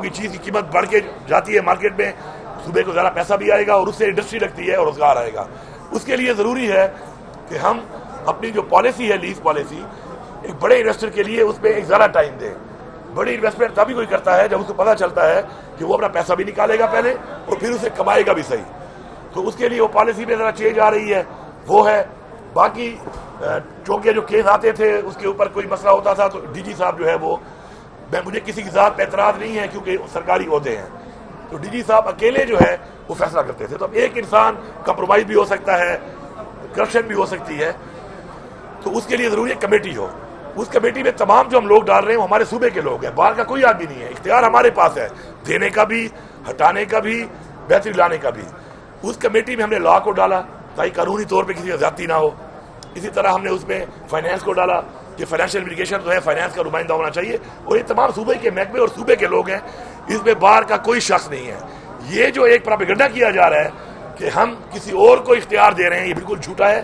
کی چیز کی قیمت بڑھ کے جاتی ہے مارکیٹ میں، صوبے کو زیادہ پیسہ بھی آئے گا اور اس سے انڈسٹری لگتی ہے اور روزگار آئے گا. اس کے لیے ضروری ہے کہ ہم اپنی جو پالیسی ہے لیز پالیسی، ایک بڑے انویسٹر کے لیے اس پہ ایک زیادہ ٹائم دیں. بڑی انویسٹمنٹ تبھی کوئی کرتا ہے جب اس کو پتہ چلتا ہے کہ وہ اپنا پیسہ بھی نکالے گا پہلے اور پھر اسے کمائے گا بھی صحیح. تو اس کے لیے وہ پالیسی میں ذرا چینج آ رہی ہے، وہ ہے. باقی چونکہ جو کیس آتے تھے اس کے اوپر کوئی مسئلہ ہوتا تھا تو ڈی جی صاحب جو ہے وہ، مجھے کسی کی ذات پہ اعتراض نہیں ہے کیونکہ سرکاری عہدے ہیں، تو ڈی جی صاحب اکیلے جو ہے وہ فیصلہ کرتے تھے. تو اب ایک انسان کمپرومائز بھی ہو سکتا ہے، کرپشن بھی ہو سکتی ہے، تو اس کے لیے ضروری ہے کمیٹی ہو. اس کمیٹی میں تمام جو ہم لوگ ڈال رہے ہیں وہ ہمارے صوبے کے لوگ ہیں، باہر کا کوئی آدمی نہیں ہے. اختیار ہمارے پاس ہے دینے کا بھی، ہٹانے کا بھی، بہتری لانے کا بھی. اس کمیٹی میں ہم نے لا کو ڈالا تاکہ قانونی طور پہ کسی کا زیادتی نہ ہو. اسی طرح ہم نے اس میں فائنانس کو ڈالا کہ فائنینشیل ایپلیکیشن جو ہے فائنانس کا نمائندہ ہونا چاہیے، اور یہ تمام صوبے کے محکمے اور صوبے کے لوگ ہیں. اس میں باہر کا کوئی شخص نہیں ہے. یہ جو ایک پروپیگنڈا کیا جا رہا ہے کہ ہم کسی اور کو اختیار دے رہے ہیں، یہ بالکل جھوٹا ہے.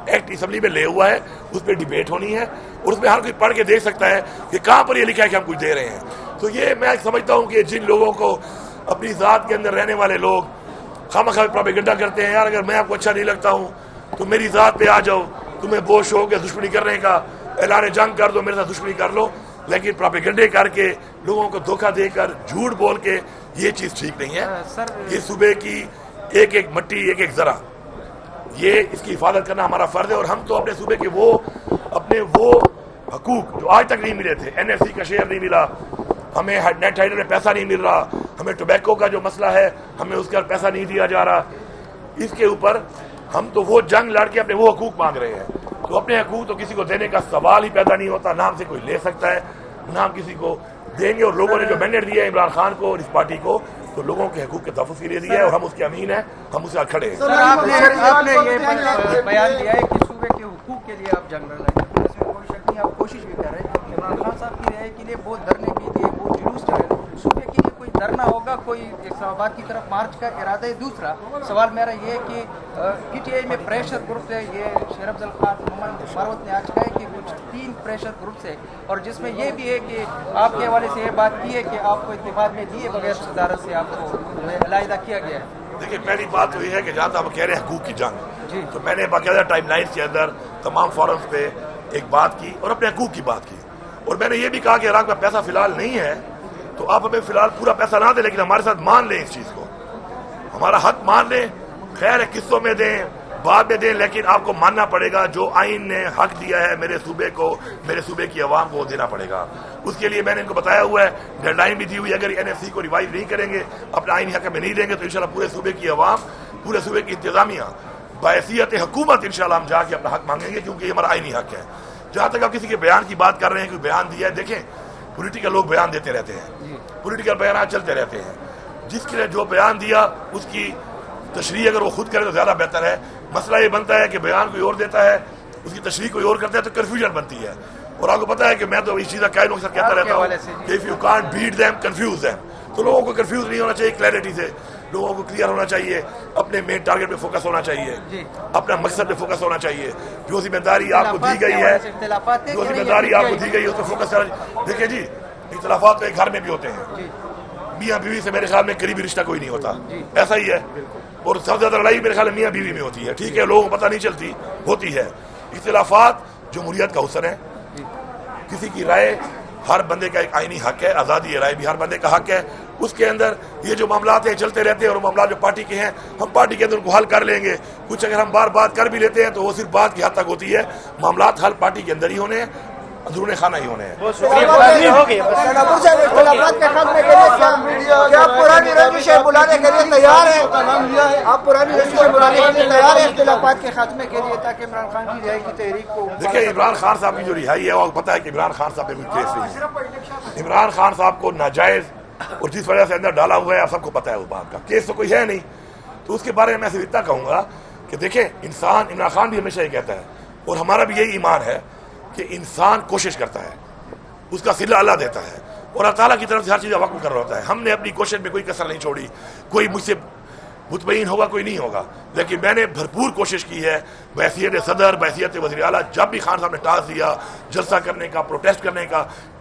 ایکٹ اسمبلی میں لے ہوا ہے، اس پہ ڈیبیٹ ہونی ہے اور اس میں ہر کوئی پڑھ کے دیکھ سکتا ہے کہ کہاں پر یہ لکھا ہے کہ ہم کچھ دے رہے ہیں. تو یہ میں سمجھتا ہوں کہ جن لوگوں کو اپنی ذات کے اندر رہنے والے لوگ خواہ پروپیگنڈا کرتے ہیں، یار اگر میں آپ کو اچھا نہیں لگتا ہوں تو میری ذات پہ آ جاؤ، تمہیں بوش ہو گیا دشمنی کرنے کا، اعلان جنگ کر دو، میرے ساتھ دشمنی کر لو. لیکن پروپیگنڈے کر کے لوگوں کو دھوکہ دے کر جھوٹ بول کے یہ چیز ٹھیک نہیں ہے. یہ صوبے کی ایک ایک مٹی، ایک ایک ذرہ، یہ اس کی حفاظت کرنا ہمارا فرض ہے. اور ہم تو اپنے صوبے کے اپنے وہ حقوق جو آج تک نہیں ملے تھے، این ایف سی کا شیئر نہیں ملا ہمیں، نیٹ ہائیڈر میں پیسہ نہیں مل رہا ہمیں، ٹوبیکو کا جو مسئلہ ہے ہمیں اس کا پیسہ نہیں دیا جا رہا، اس کے اوپر ہم تو وہ جنگ لڑ کے اپنے وہ حقوق مانگ رہے ہیں. تو اپنے حقوق تو کسی کو دینے کا سوال ہی پیدا نہیں ہوتا، نہ ہم سے کوئی لے سکتا ہے نہ ہم کسی کو دیں گے. اور لوگوں نے جو مینڈیٹ دیا ہے عمران خان کو اور اس پارٹی کو، تو لوگوں کے حقوق کے تحفظ کے لیے دیا ہے اور ہم اس کے امین ہیں، ہم اس سے کھڑے ہیں. سر آپ نے یہ بیان دیا ہے کہ صوبے کے حقوق کے لیے آپ جنگ لڑ رہے ہیں، اس میں کوئی شک نہیں، آپ کوشش بھی کر رہے ہیں. عمران خان صاحب کی رہائی کے لیے بہت دھرنے بھی دیے، بہت جلوس چلے، صوبے کے لیے کوئی دھرنا ہوگا، کوئی اسلام آباد کی طرف مارچ کا ارادہ ہے؟ دوسرا سوال میرا یہ ہے کہ پی ٹی آئی میں پریشر گروپ ہے، یہ شیر افضل خان محمد ماروت نے آج کہا ہے کہ کچھ 3 پریشر گروپس ہیں، اور جس میں یہ بھی ہے کہ آپ کے حوالے سے یہ بات کی ہے کہ آپ کو اتفاق میں دیے بغیر صدارت سے آپ کو علیحدہ کیا گیا ہے. دیکھیں پہلی بات تو یہ ہے کہ جہاں تک آپ کہہ رہے ہیں حقوق کی جنگ، تو میں نے باقاعدہ ٹائم لائنز کے اندر تمام فورمز پہ ایک بات کی اور اپنے حقوق کی بات کی. اور میں نے یہ بھی کہا کہ اگر آپ کا پیسہ فی الحال نہیں ہے تو آپ ہمیں فی الحال پورا پیسہ نہ دیں، لیکن ہمارے ساتھ مان لیں، اس چیز کو ہمارا حق مان لیں. خیر ہے قسطوں میں دیں، بعد میں دیں، لیکن آپ کو ماننا پڑے گا جو آئین نے حق دیا ہے میرے صوبے کو، میرے صوبے کی عوام کو دینا پڑے گا. اس کے لیے میں نے ان کو بتایا ہوا ہے، ڈیڈ لائن بھی دی ہوئی ہے. اگر این ایف سی کو ریوائز نہیں کریں گے، اپنا آئینی حق میں نہیں دیں گے تو انشاءاللہ پورے صوبے کی عوام، پورے صوبے کی انتظامیہ بحیثیت حکومت انشاءاللہ ہم جا کے اپنا حق مانگیں گے، کیونکہ یہ ہمارا آئینی حق ہے. جہاں تک آپ کسی کے بیان کی بات کر رہے ہیں، کوئی بیان دیا ہے، دیکھیں پولیٹیکل لوگ بیان دیتے رہتے ہیں، پولیٹیکل بیانات چلتے رہتے ہیں. جس کے جو بیان دیا اس کی تشریح اگر وہ خود کرے تو زیادہ بہتر ہے. مسئلہ یہ بنتا ہے کہ بیان کوئی اور دیتا ہے، اس کی تشریح کوئی اور کرتا ہے تو کنفیوژن بنتی ہے. اور آپ کو پتا ہے کہ میں تو اس چیز کا قائل اکثر کہتا رہتا ہوں کہ if you can't beat them, confuse them. تو لوگوں کو کنفیوز نہیں ہونا چاہیے، کلیئرٹی سے لوگوں کو کلیئر ہونا چاہیے، اپنے مین ٹارگیٹ پہ فوکس ہونا چاہیے، اپنا مقصد پہ فوکس ہونا چاہیے. جو ذمہ داری آپ کو دی گئی ہے، جو ذمہ داری آپ کو دی گئی ہے اس پہ فوکس کرنا چاہیے. دیکھیں جی، اختلافات تو ایک گھر میں بھی ہوتے ہیں، میاں بیوی سے میرے خیال میں قریبی رشتہ کوئی نہیں ہوتا، ایسا ہی ہے. اور سب سے زیادہ لڑائی میرے خیال میں میاں بیوی میں ہوتی ہے. ٹھیک ہے، لوگوں کو پتہ نہیں چلتی، ہوتی ہے. اختلافات جمہوریت کا حسن ہے. کسی کی رائے ہر بندے کا ایک آئینی حق ہے، آزادی رائے بھی ہر بندے کا حق ہے. اس کے اندر یہ جو معاملات ہیں چلتے رہتے ہیں، اور معاملات جو پارٹی کے ہیں ہم پارٹی کے اندر ان کو حل کر لیں گے. کچھ اگر ہم بار بات کر بھی لیتے ہیں تو وہ صرف بات کی حد تک ہوتی ہے. معاملات حل پارٹی کے اندر ہی ہونے ہیں، اندرون خانہ ہی ہونے ہیں. اختلافات کے خاتمے کے لیے کیا پرانی رنجشیں بلانے کے لیے تیار ہیں؟ آپ پرانی رنجشیں بلانے کے لیے تیار ہیں اختلافات کے خاتمے کے لیے، تاکہ عمران خان کی رہائی کی تحریک کو؟ دیکھیں عمران خان صاحب کی جو رہائی ہے وہ پتہ ہے کہ عمران خان صاحب پہ کوئی کیس نہیں ہے. عمران خان صاحب کو ناجائز اور جس وجہ سے اندر ڈالا ہوا ہے آپ سب کو پتہ ہے، اس بات کا کیس تو کوئی ہے نہیں. تو اس کے بارے میں صرف اتنا کہوں گا کہ دیکھیں انسان، عمران خان بھی ہمیشہ یہ کہتا ہے اور ہمارا بھی یہی ایمان ہے کہ انسان کوشش کرتا ہے، اس کا صلہ اللہ دیتا ہے، اور اللہ تعالیٰ کی طرف سے ہر چیز کا وقف کر رہا ہوتا ہے. ہم نے اپنی کوشش میں کوئی کسر نہیں چھوڑی. کوئی مجھ سے مطمئن ہوگا، کوئی نہیں ہوگا، لیکن میں نے بھرپور کوشش کی ہے بحیثیت صدر، بحیثیت وزیر اعلیٰ. جب بھی خان صاحب نے ٹاسک دیا جلسہ کرنے کا، پروٹیسٹ کرنے کا،